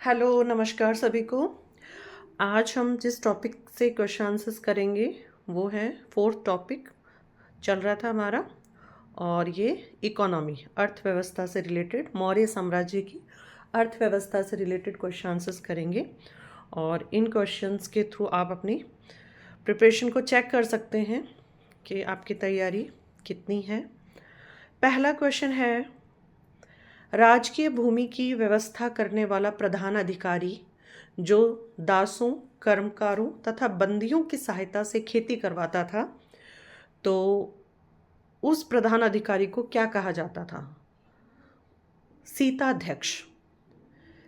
Hello, नमस्कार सभी को। आज हम जिस टॉपिक से क्वेश्चन आंसर्स करेंगे वो है फोर्थ टॉपिक चल रहा था हमारा, और ये इकोनॉमी, अर्थव्यवस्था से रिलेटेड, मौर्य साम्राज्य की अर्थव्यवस्था से रिलेटेड क्वेश्चन आंसर्स करेंगे। और इन क्वेश्चंस के थ्रू आप अपनी प्रिपरेशन को चेक कर सकते हैं कि आपकी तैयारी कितनी है। पहला क्वेश्चन है, राजकीय भूमि की व्यवस्था करने वाला प्रधान अधिकारी जो दासों, कर्मकारों तथा बंदियों की सहायता से खेती करवाता था, तो उस प्रधान अधिकारी को क्या कहा जाता था? सीताध्यक्ष।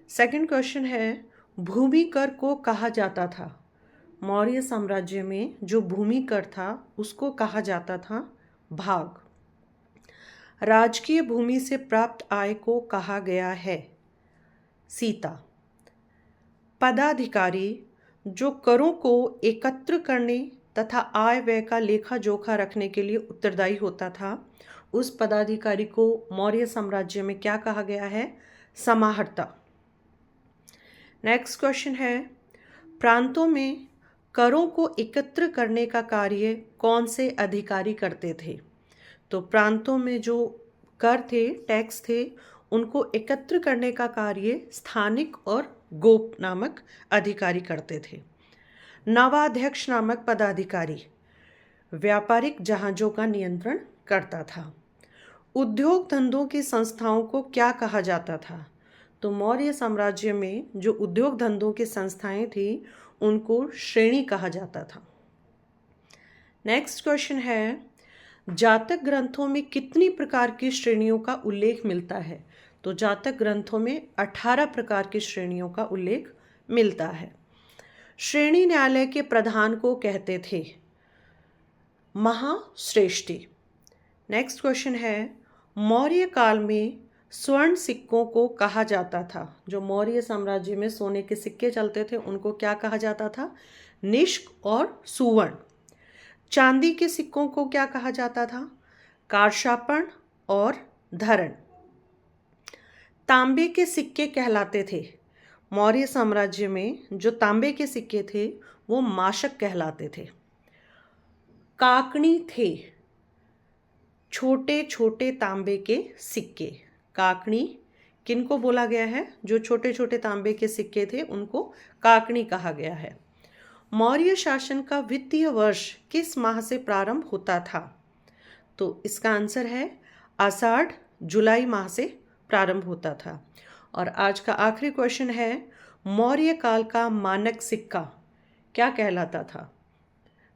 सेकंड क्वेश्चन है, भूमि कर को कहा जाता था, मौर्य साम्राज्य में जो भूमि कर था उसको कहा जाता था भाग। राजकीय भूमि से प्राप्त आय को कहा गया है सीता। पदाधिकारी जो करों को एकत्र करने तथा आय व्यय का लेखा जोखा रखने के लिए उत्तरदायी होता था, उस पदाधिकारी को मौर्य साम्राज्य में क्या कहा गया है? समाहर्ता। नेक्स्ट क्वेश्चन है, प्रांतों में करों को एकत्र करने का कार्य कौन से अधिकारी करते थे? तो प्रांतों में जो कर थे, टैक्स थे, उनको एकत्र करने का कार्य स्थानिक और गोप नामक अधिकारी करते थे। नवाध्यक्ष नामक पदाधिकारी व्यापारिक जहाजों का नियंत्रण करता था। उद्योग धंधों की संस्थाओं को क्या कहा जाता था? तो मौर्य साम्राज्य में जो उद्योग धंधों की संस्थाएं थी उनको श्रेणी कहा जाता था। नेक्स्ट क्वेश्चन है, जातक ग्रंथों में कितनी प्रकार की श्रेणियों का उल्लेख मिलता है? तो जातक ग्रंथों में 18 प्रकार की श्रेणियों का उल्लेख मिलता है। श्रेणी न्यायालय के प्रधान को कहते थे महाश्रेष्ठी। नेक्स्ट क्वेश्चन है, मौर्य काल में स्वर्ण सिक्कों को कहा जाता था, जो मौर्य साम्राज्य में सोने के सिक्के चलते थे उनको क्या कहा जाता था? निष्क और सुवर्ण। चांदी के सिक्कों को क्या कहा जाता था? कारशापण और धरण। तांबे के सिक्के कहलाते थे, मौर्य साम्राज्य में जो तांबे के सिक्के थे वो माशक कहलाते थे। काकणी थे, छोटे छोटे तांबे के सिक्के। काकणी किनको बोला गया है? जो छोटे छोटे तांबे के सिक्के थे उनको काकणी कहा गया है। मौर्य शासन का वित्तीय वर्ष किस माह से प्रारंभ होता था? तो इसका आंसर है आषाढ़ जुलाई माह से प्रारंभ होता था। और आज का आखिरी क्वेश्चन है, मौर्य काल का मानक सिक्का क्या कहलाता था?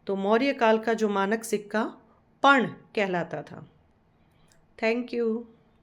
तो मौर्य काल का जो मानक सिक्का पण कहलाता था। Thank you.